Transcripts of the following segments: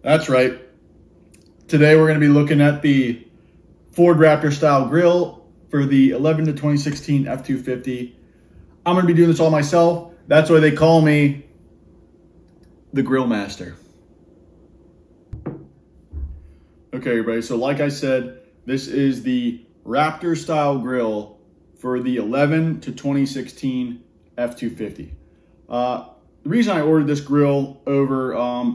That's right. Today we're going to be looking at the Ford Raptor style grill for the 11 to 2016 F-250. I'm going to be doing this all myself. That's why they call me the Grill Master. Okay, everybody. So like I said, this is the Raptor style grill for the 11 to 2016 F-250. The reason I ordered this grill over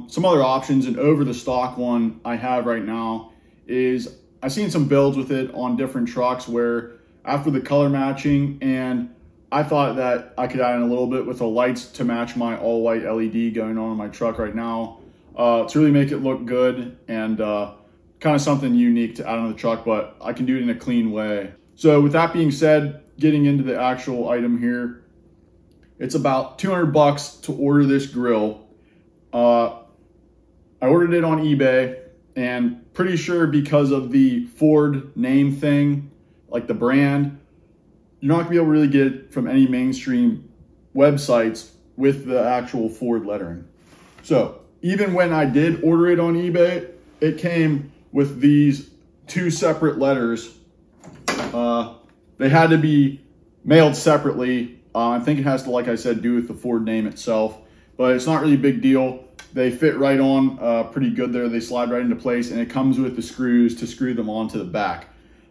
some other options and over the stock one I have right now is I've seen some builds with it on different trucks where after the color matching, and I thought that I could add in a little bit with the lights to match my all white LED going on in my truck right now to really make it look good and kind of something unique to add on the truck, but I can do it in a clean way. So with that being said, getting into the actual item here, it's about 200 bucks to order this grill. I ordered it on eBay, and pretty sure because of the Ford name thing, like the brand, you're not gonna be able to really get it from any mainstream websites with the actual Ford lettering. So even when I did order it on eBay, it came with these two separate letters. They had to be mailed separately. I think it has to, like I said, do with the Ford name itself, but it's not really a big deal. They fit right on pretty good there. They slide right into place, and it comes with the screws to screw them onto the back.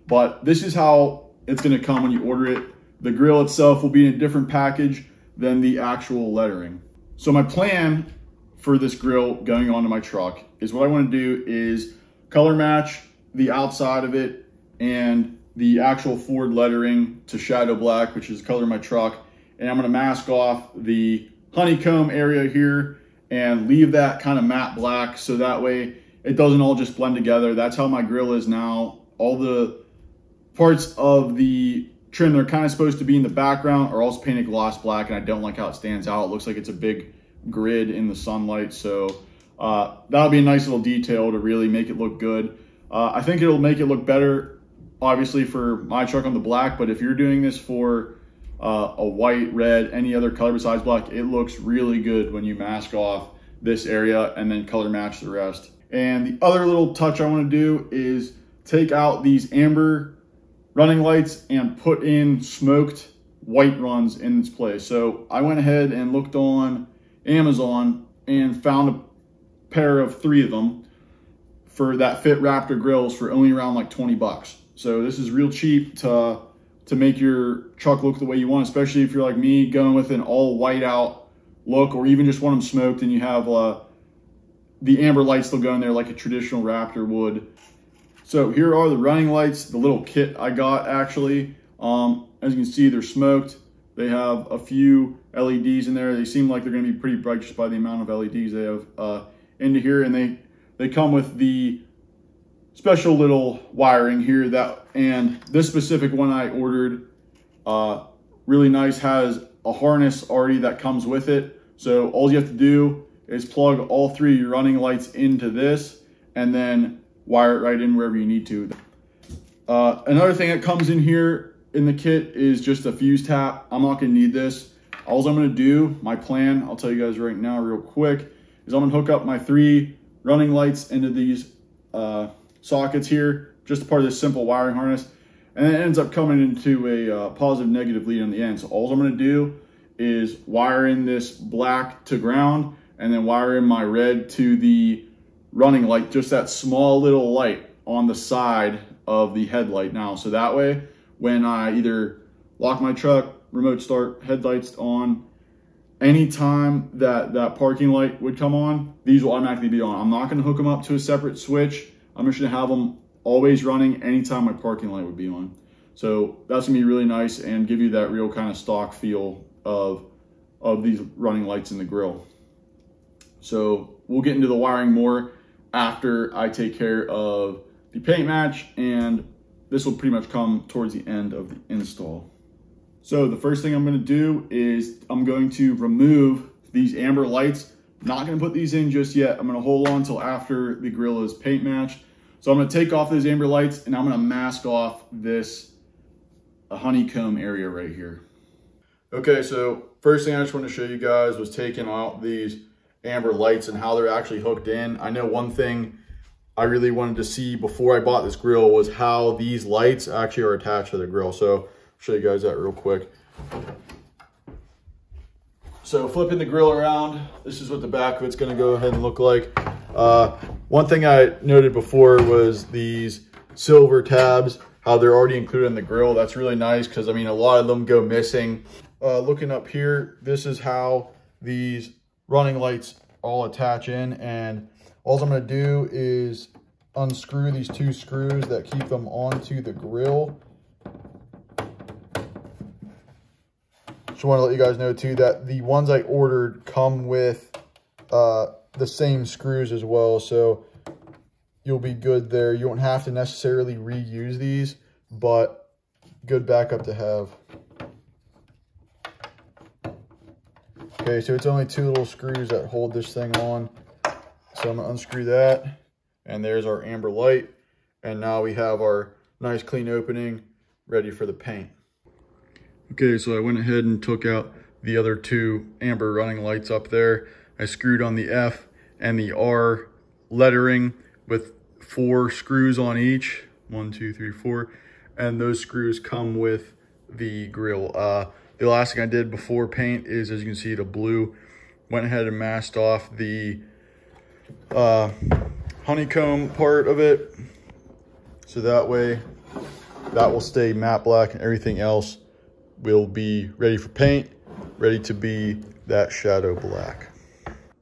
But this is how it's gonna come when you order it. The grill itself will be in a different package than the actual lettering. So my plan for this grill going onto my truck is what I wanna do is color match the outside of it and the actual Ford lettering to shadow black, which is the color of my truck. And I'm gonna mask off the honeycomb area here and leave that kind of matte black so that way it doesn't all just blend together. That's how my grill is now. All the parts of the trim that are kind of supposed to be in the background are also painted gloss black, and I don't like how it stands out. It looks like it's a big grid in the sunlight. So that'll be a nice little detail to really make it look good. I think it'll make it look better, obviously, for my truck on the black, but if you're doing this for a white, red, any other color besides black, it looks really good when you mask off this area and then color match the rest. And the other little touch I want to do is take out these amber running lights and put in smoked white runs in its place. So I went ahead and looked on Amazon and found a pair of 3 of them for that fit Raptor grills for only around like 20 bucks. So this is real cheap to make your truck look the way you want, especially if you're like me, going with an all white out look, or even just want them smoked and you have the amber lights still going there like a traditional Raptor would. So here are the running lights, the little kit I got actually. As you can see, they're smoked. They have a few LEDs in there. They seem like they're gonna be pretty bright just by the amount of LEDs they have into here, and they come with the special little wiring here, and this specific one I ordered, really nice, has a harness already that comes with it. So all you have to do is plug all 3 of your running lights into this and then wire it right in wherever you need to. Another thing that comes in here in the kit is just a fuse tap. I'm not gonna need this. All I'm gonna do, my plan, I'll tell you guys right now real quick, is I'm gonna hook up my 3 running lights into these sockets here, just part of this simple wiring harness, and it ends up coming into a positive negative lead on the end. So all I'm going to do is wire in this black to ground and then wire in my red to the running light, just that small little light on the side of the headlight now. So that way when I either lock my truck, remote start, headlights on, anytime that parking light would come on, these will automatically be on. I'm not going to hook them up to a separate switch. I'm just gonna have them always running anytime my parking light would be on. So that's gonna be really nice and give you that real kind of stock feel of these running lights in the grill. So we'll get into the wiring more after I take care of the paint match, and this will pretty much come towards the end of the install. So the first thing I'm gonna do is I'm going to remove these amber lights. Not gonna put these in just yet. I'm gonna hold on until after the grill is paint matched. So I'm gonna take off those amber lights and I'm gonna mask off this honeycomb area right here. Okay, so first thing I just want to show you guys was taking out these amber lights and how they're actually hooked in. I know one thing I really wanted to see before I bought this grill was how these lights actually are attached to the grill. So I'll show you guys that real quick. So flipping the grill around, this is what the back of it's gonna go ahead and look like. One thing I noted before was these silver tabs, how they're already included in the grill. That's really nice because I mean, a lot of them go missing. Looking up here, this is how these running lights all attach in, and all I'm gonna do is unscrew these two screws that keep them onto the grill. Just want to let you guys know too that the ones I ordered come with the same screws as well, so you'll be good there. You won't have to necessarily reuse these, but good backup to have. Okay, so it's only two little screws that hold this thing on. So I'm gonna unscrew that, and there's our amber light. And now we have our nice clean opening ready for the paint. Okay, so I went ahead and took out the other two amber running lights up there. I screwed on the F and the R lettering with 4 screws on each. 1, 2, 3, 4. And those screws come with the grill. The last thing I did before paint is, as you can see, the blue. Went ahead and masked off the honeycomb part of it. So that way, that will stay matte black and everything else will be ready for paint, ready to be that shadow black.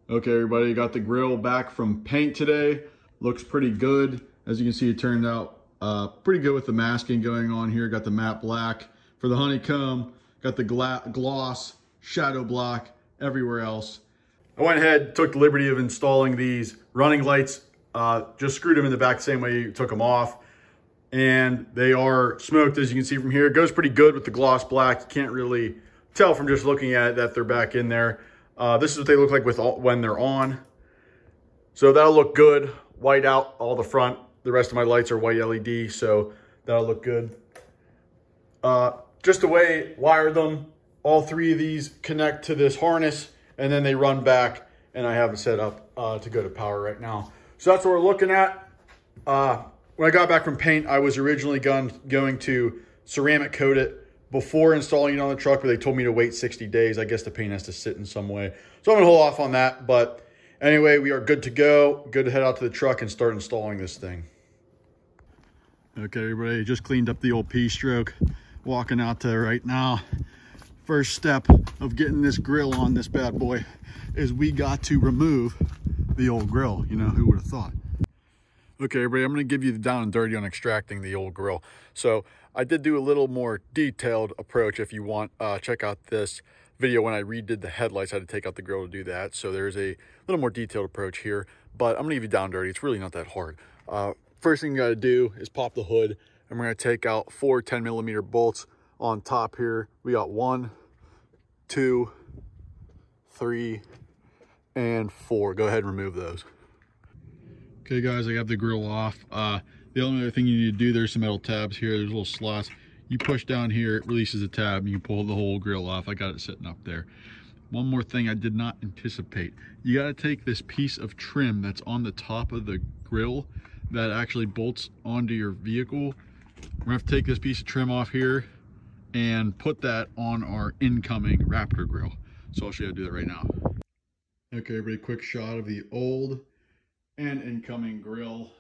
Okay, everybody, got the grill back from paint today. Looks pretty good. As you can see, it turned out pretty good with the masking going on here. Got the matte black for the honeycomb, got the gloss, shadow black everywhere else. I went ahead, took the liberty of installing these running lights, just screwed them in the back the same way you took them off. And they are smoked, as you can see from here. It goes pretty good with the gloss black. You can't really tell from just looking at it that they're back in there. This is what they look like when they're on. So that'll look good. White out all the front. The rest of my lights are white LED, so that'll look good. Just the way I wired them, all 3 of these connect to this harness, and then they run back, and I have it set up to go to power right now. So that's what we're looking at. When I got back from paint, I was originally going to ceramic coat it before installing it on the truck, but they told me to wait 60 days. I guess the paint has to sit in some way. So I'm gonna hold off on that. But anyway, we are good to go. Good to head out to the truck and start installing this thing. Okay, everybody, just cleaned up the old P-stroke. Walking out there right now. First step of getting this grill on this bad boy is we got to remove the old grill. You know, who would have thought? Okay, everybody, I'm going to give you the down and dirty on extracting the old grill. So I did do a little more detailed approach. If you want, check out this video when I redid the headlights. I had to take out the grill to do that. So there's a little more detailed approach here, but I'm going to give you down and dirty. It's really not that hard. First thing you got to do is pop the hood, and we're going to take out 4 10mm bolts on top here. We got 1, 2, 3, and 4. Go ahead and remove those. Okay guys, I got the grill off. The only other thing you need to do, there's some metal tabs here. There's little slots. You push down here, it releases the tab, and you pull the whole grill off. I got it sitting up there. One more thing I did not anticipate. You got to take this piece of trim that's on the top of the grill that actually bolts onto your vehicle. We're gonna have to take this piece of trim off here and put that on our incoming Raptor grill. So I'll show you how to do that right now. Okay, everybody, quick shot of the old and incoming grill.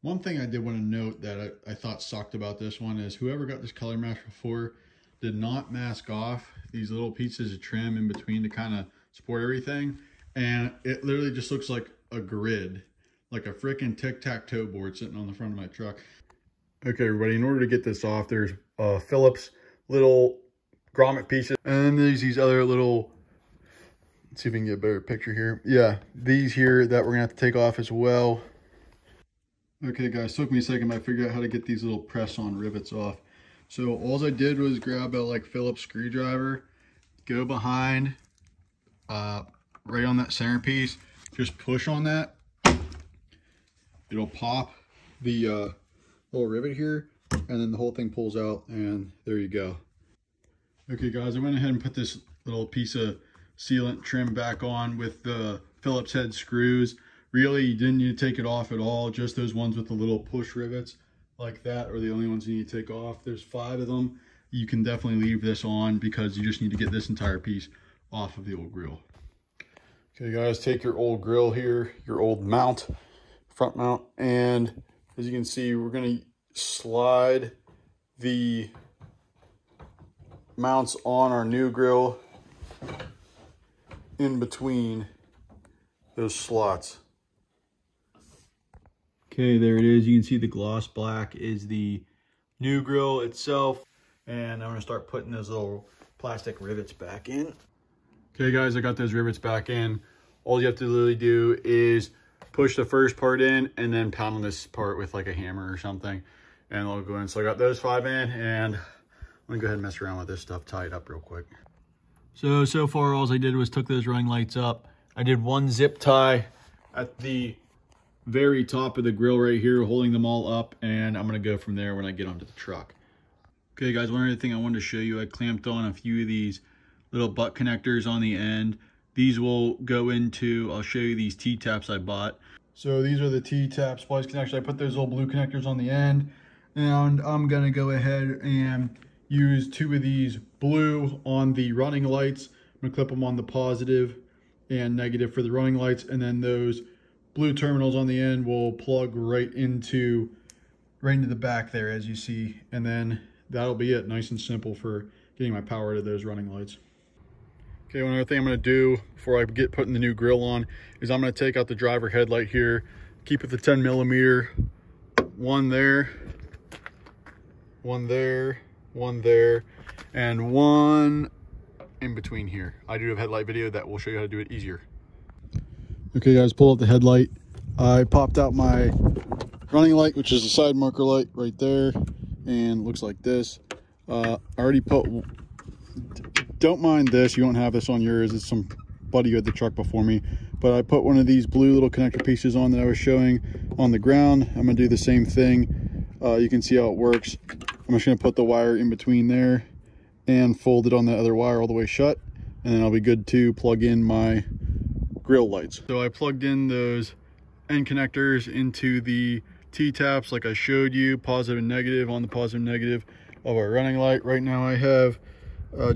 One thing I did want to note that I thought sucked about this one is whoever got this color match before did not mask off these little pieces of trim in between to kind of support everything. And it literally just looks like a grid, like a freaking tic-tac-toe board sitting on the front of my truck. Okay, everybody, in order to get this off, there's Phillips little grommet pieces. And then there's these other little, let's see if we can get a better picture here. Yeah, these here that we're gonna have to take off as well. Okay guys, took me a second, but I figured out how to get these little press-on rivets off. So all I did was grab a like Phillips screwdriver, go behind, right on that centerpiece, just push on that. It'll pop the little rivet here, and then the whole thing pulls out, and there you go. Okay guys, I went ahead and put this little piece of sealant trim back on with the Phillips head screws. Really, you didn't need to take it off at all. Just those ones with the little push rivets like that are the only ones you need to take off. There's 5 of them. You can definitely leave this on because you just need to get this entire piece off of the old grill. Okay guys, take your old grill here, your old mount, front mount, and as you can see, we're gonna slide the mounts on our new grill in between those slots. Okay, there it is. You can see the gloss black is the new grill itself. And I'm gonna start putting those little plastic rivets back in. Okay guys, I got those rivets back in. All you have to literally do is push the first part in and then pound on this part with like a hammer or something, and it'll go in. So I got those 5 in, and I'm gonna go ahead and mess around with this stuff, tie it up real quick. So far all I did was took those running lights up. I did 1 zip tie at the very top of the grill right here, holding them all up, and I'm gonna go from there when I get onto the truck. Okay guys, one other thing I wanted to show you, I clamped on a few of these little butt connectors on the end. These will go into, I'll show you these T-taps I bought. So these are the T-tap splice connectors. I put those little blue connectors on the end, and I'm gonna go ahead and use 2 of these blue on the running lights. I'm gonna clip them on the positive and negative for the running lights, and then those blue terminals on the end will plug right into the back there, as you see, and then that'll be it. Nice and simple for getting my power to those running lights. Okay, one other thing I'm gonna do before I get putting the new grill on is I'm gonna take out the driver headlight here, keep it the 10mm, one there, one there, one there, and one in between here. I do have a headlight video that will show you how to do it easier. Okay guys, pull out the headlight. I popped out my running light, which is a side marker light right there, and looks like this. I already put, don't mind this, you won't have this on yours, it's somebody who had the truck before me, but I put one of these blue little connector pieces on that I was showing on the ground. I'm gonna do the same thing. You can see how it works. I'm just gonna put the wire in between there and fold it on the other wire all the way shut, and then I'll be good to plug in my grill lights. So I plugged in those end connectors into the T-taps like I showed you, positive and negative on the positive and negative of our running light. Right now I have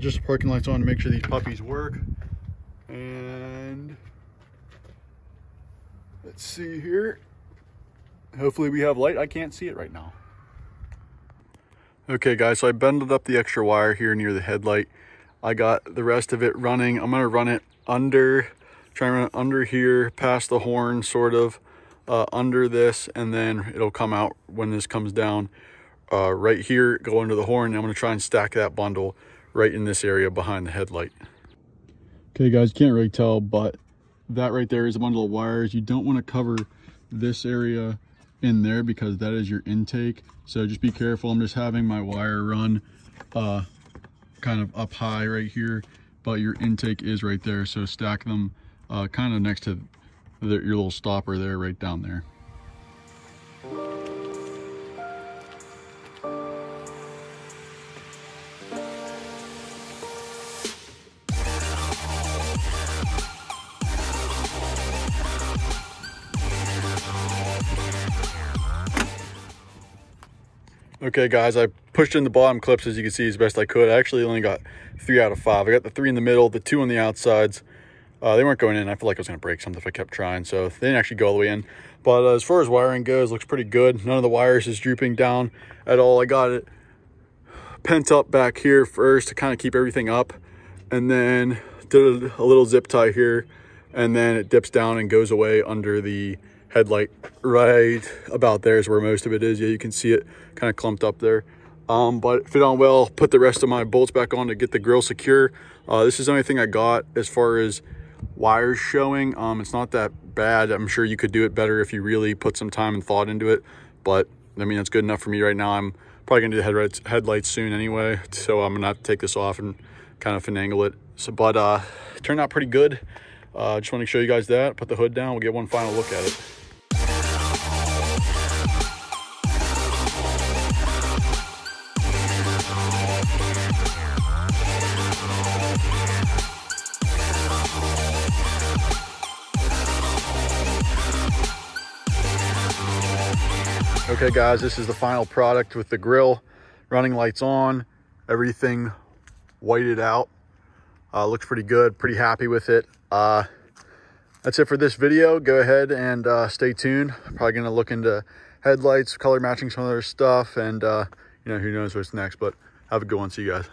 just the parking lights on to make sure these puppies work. And let's see here. Hopefully we have light. I can't see it right now. Okay guys, so I bundled up the extra wire here near the headlight. I got the rest of it running. I'm gonna run it under, try and run it under here, past the horn, sort of, under this, and then it'll come out when this comes down right here, go under the horn, and I'm gonna try and stack that bundle right in this area behind the headlight. Okay guys, can't really tell, but that right there is a bundle of wires. You don't want to cover this area in there because that is your intake, so just be careful. I'm just having my wire run kind of up high right here, but your intake is right there, so stack them kind of next to your little stopper there, right down there. Okay guys, I pushed in the bottom clips, as you can see, as best I could. I actually only got 3 out of 5. I got the 3 in the middle, the 2 on the outsides. They weren't going in. I feel like I was going to break something if I kept trying, so they didn't actually go all the way in. But as far as wiring goes, looks pretty good. None of the wires is drooping down at all. I got it pent up back here first to kind of keep everything up, and then did a little zip tie here, and then it dips down and goes away under the headlight. Right about there is where most of it is. Yeah, you can see it kind of clumped up there, but it fit on well. Put the rest of my bolts back on to get the grill secure. This is the only thing I got as far as wires showing. It's not that bad. I'm sure you could do it better if you really put some time and thought into it, but I mean, that's good enough for me right now. I'm probably gonna do the headlights soon anyway, so I'm gonna have to take this off and kind of finagle it. So, but it turned out pretty good. Just want to show you guys that. Put the hood down, we'll get one final look at it. Okay guys, this is the final product with the grill, running lights on, everything whited out. Looks pretty good, pretty happy with it. That's it for this video. Go ahead and stay tuned. Probably gonna look into headlights, color matching some other stuff, and you know, who knows what's next, but have a good one. See you guys.